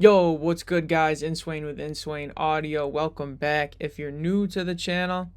Yo, what's good, guys? Inswain with Inswain Audio. Welcome back. If you're new to the channel,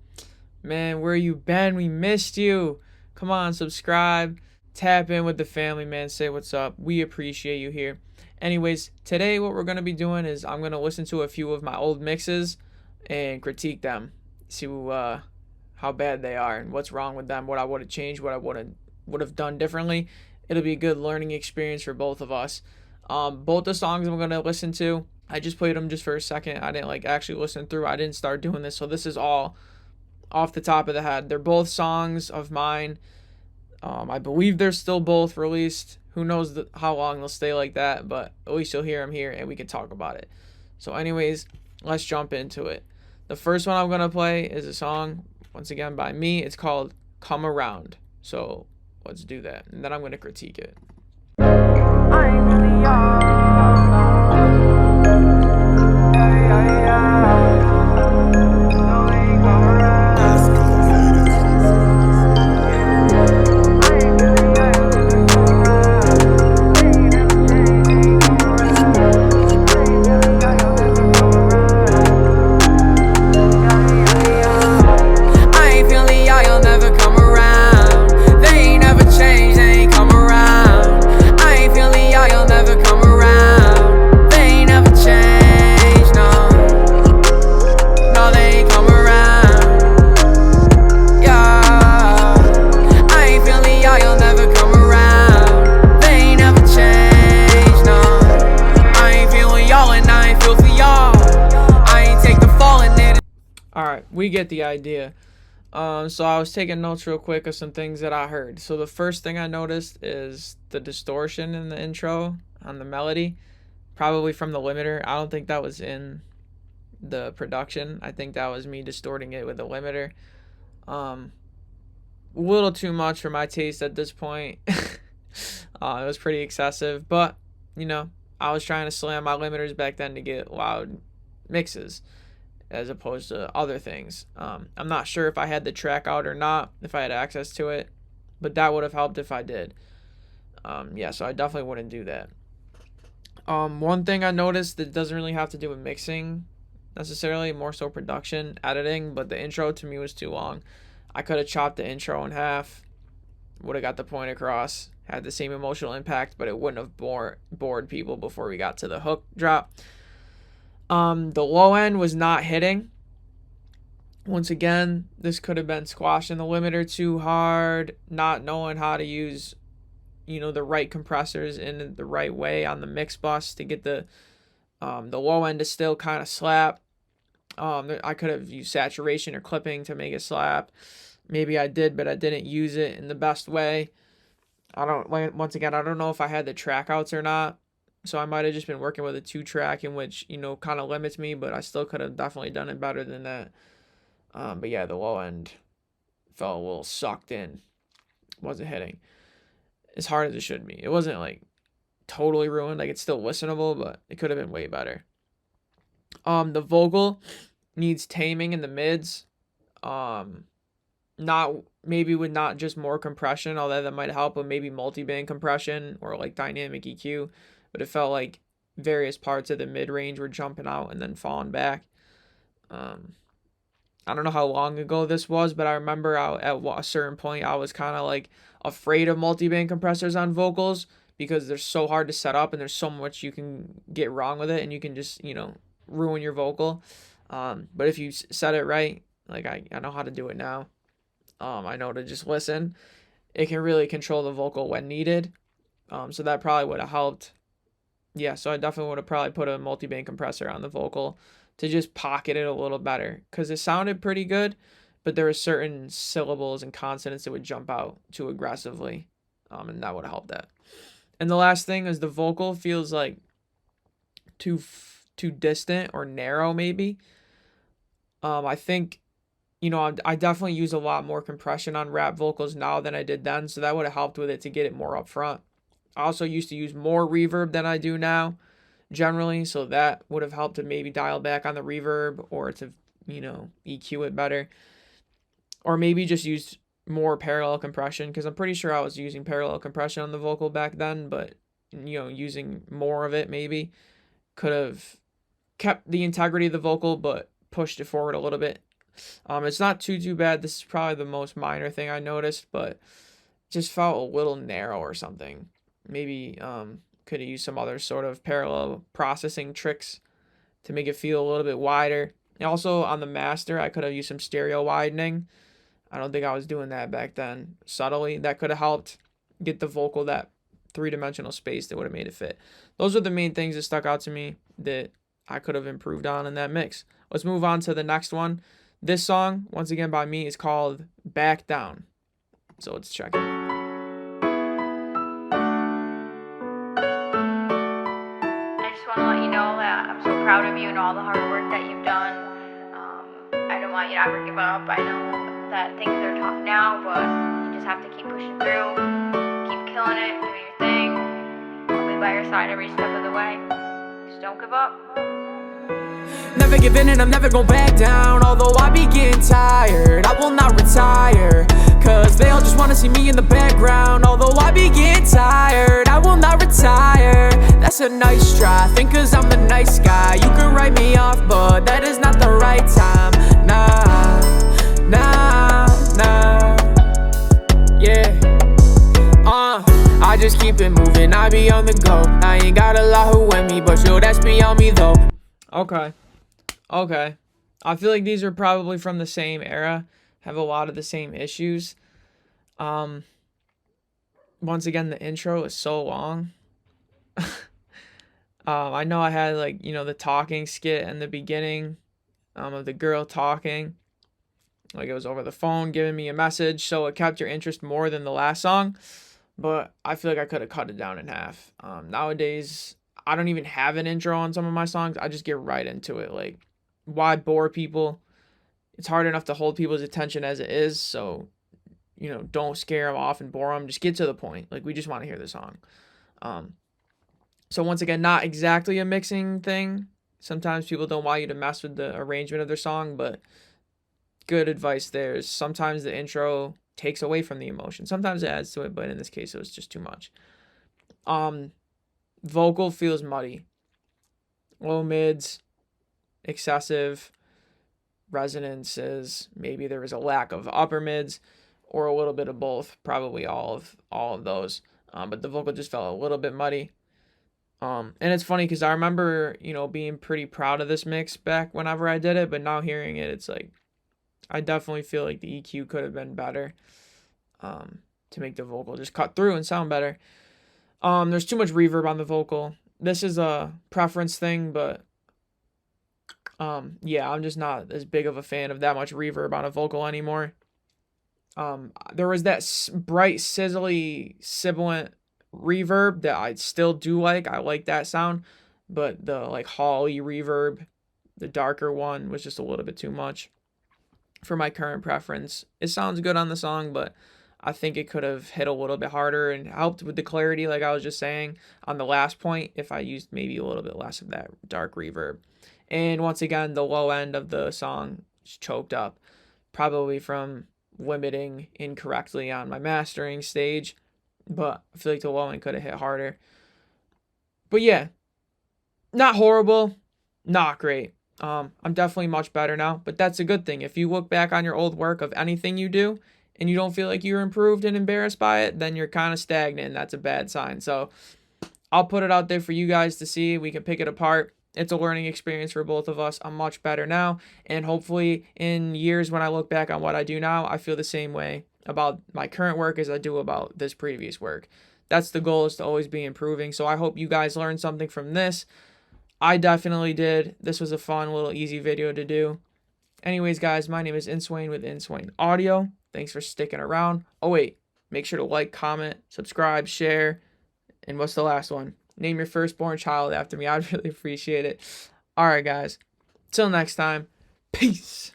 man, where you been? We missed you. Come on, subscribe, tap in with the family, man. Say what's up. We appreciate you here. Anyways, today what we're gonna be doing is I'm gonna listen to a few of my old mixes and critique them, see how bad they are and what's wrong with them, what I would have changed, what I would have done differently. It'll be a good learning experience for both of us. Both the songs I'm gonna listen to, I just played them just for a second. I didn't like actually listen through. I didn't start doing this, so this is all off the top of the head. They're both songs of mine. I believe they're still both released. Who knows how long they'll stay like that, but at least you'll hear them here and we can talk about it. So, anyways, let's jump into it. The first one I'm gonna play is a song once again by me. It's called "Come Around." So let's do that, and then I'm gonna critique it. I ain't really we get the idea. So I was taking notes real quick of some things that I heard. So the first thing I noticed is the distortion in the intro on the melody, probably from the limiter. I don't think that was in the production. I think that was me distorting it with the limiter. A little too much for my taste at this point. It was pretty excessive, but you know, I was trying to slam my limiters back then to get loud mixes as opposed to other things. I'm not sure if I had the track out or not, if I had access to it, but that would have helped if I did. Yeah, so I definitely wouldn't do that. One thing I noticed that doesn't really have to do with mixing necessarily, more so production, editing, but the intro to me was too long. I could have chopped the intro in half, would have got the point across, had the same emotional impact, but it wouldn't have bored people before we got to the hook drop. The low end was not hitting. Once again, this could have been squashing the limiter too hard, not knowing how to use, the right compressors in the right way on the mix bus to get the low end to still kind of slap. I could have used saturation or clipping to make it slap. Maybe I did, but I didn't use it in the best way. Once again, I don't know if I had the track outs or not. So I might have just been working with a 2-track in which, kind of limits me, but I still could have definitely done it better than that. But yeah, the low end felt a little sucked in. Wasn't hitting as hard as it should be. It wasn't like totally ruined. Like it's still listenable, but it could have been way better. The vocal needs taming in the mids. Not maybe with not just more compression, although that might help, but maybe multi-band compression or like dynamic EQ. But it felt like various parts of the mid-range were jumping out and then falling back. I don't know how long ago this was, but I remember at a certain point I was kind of like afraid of multi-band compressors on vocals because they're so hard to set up and there's so much you can get wrong with it and you can just, ruin your vocal. But if you set it right, like I know how to do it now. I know to just listen. It can really control the vocal when needed. So that probably would have helped. Yeah, so I definitely would have probably put a multi-band compressor on the vocal to just pocket it a little better because it sounded pretty good, but there were certain syllables and consonants that would jump out too aggressively, and that would have helped that. And the last thing is the vocal feels like too distant or narrow maybe. I think, I definitely use a lot more compression on rap vocals now than I did then, so that would have helped with it to get it more up front. I also used to use more reverb than I do now, generally, so that would have helped to maybe dial back on the reverb or to, EQ it better. Or maybe just use more parallel compression, because I'm pretty sure I was using parallel compression on the vocal back then, but, using more of it maybe could have kept the integrity of the vocal, but pushed it forward a little bit. It's not too bad. This is probably the most minor thing I noticed, but it just felt a little narrow or something. Maybe could have used some other sort of parallel processing tricks to make it feel a little bit wider. And also on the master, I could have used some stereo widening. I don't think I was doing that back then. Subtly, that could have helped get the vocal that three-dimensional space that would have made it fit. Those are the main things that stuck out to me that I could have improved on in that mix. Let's move on to the next one. This song, once again by me, is called Back Down. So let's check it. I just want to let you know that I'm so proud of you and all the hard work that you've done. I don't want you to ever give up. I know that things are tough now, but you just have to keep pushing through, keep killing it, doing your thing. I'll be by your side every step of the way. Just don't give up. Never giving and I'm never going back down. Although I be getting tired, I will not retire, cause they all just wanna see me in the background. Although I be getting tired, I will not retire. That's a nice try, think cause I'm the nice guy. You can write me off, but that is not the right time. Nah, yeah. I just keep it moving, I be on the go. I ain't got a lot who with me, but yo, that's beyond me though. Okay. I feel like these are probably from the same era, have a lot of the same issues. Once again, the intro is so long. I know I had like, the talking skit in the beginning, of the girl talking, like it was over the phone giving me a message, so it kept your interest more than the last song. But I feel like I could have cut it down in half. Nowadays, I don't even have an intro on some of my songs. I just get right into it. Like, why bore people? It's hard enough to hold people's attention as it is. So, don't scare them off and bore them. Just get to the point. Like, we just want to hear the song. So once again, not exactly a mixing thing. Sometimes people don't want you to mess with the arrangement of their song, but good advice there is sometimes the intro takes away from the emotion. Sometimes it adds to it, but in this case, it was just too much. Vocal feels muddy. Low mids, excessive resonances. Maybe there was a lack of upper mids, or a little bit of both. Probably all of those. But the vocal just felt a little bit muddy. And it's funny because I remember, being pretty proud of this mix back whenever I did it, but now hearing it, it's like, I definitely feel like the EQ could have been better, to make the vocal just cut through and sound better. There's too much reverb on the vocal. This is a preference thing, but yeah, I'm just not as big of a fan of that much reverb on a vocal anymore. There was that bright, sizzly, sibilant reverb that I still do like. I like that sound, but the like Holly reverb, the darker one, was just a little bit too much for my current preference. It sounds good on the song, but I think it could have hit a little bit harder and helped with the clarity, like I was just saying on the last point, if I used maybe a little bit less of that dark reverb. And once again, the low end of the song is choked up, probably from limiting incorrectly on my mastering stage, but I feel like the low end could have hit harder. But yeah, not horrible, not great. I'm definitely much better now, but that's a good thing. If you look back on your old work of anything you do and you don't feel like you're improved and embarrassed by it, then you're kind of stagnant, and that's a bad sign. So I'll put it out there for you guys to see. We can pick it apart. It's a learning experience for both of us. I'm much better now, and hopefully in years when I look back on what I do now, I feel the same way about my current work as I do about this previous work. That's the goal, is to always be improving. So I hope you guys learned something from this. I definitely did. This was a fun little easy video to do. Anyways, guys, my name is Inswain with Inswain Audio. Thanks for sticking around. Oh, wait. Make sure to like, comment, subscribe, share. And what's the last one? Name your firstborn child after me. I'd really appreciate it. All right, guys. Till next time. Peace.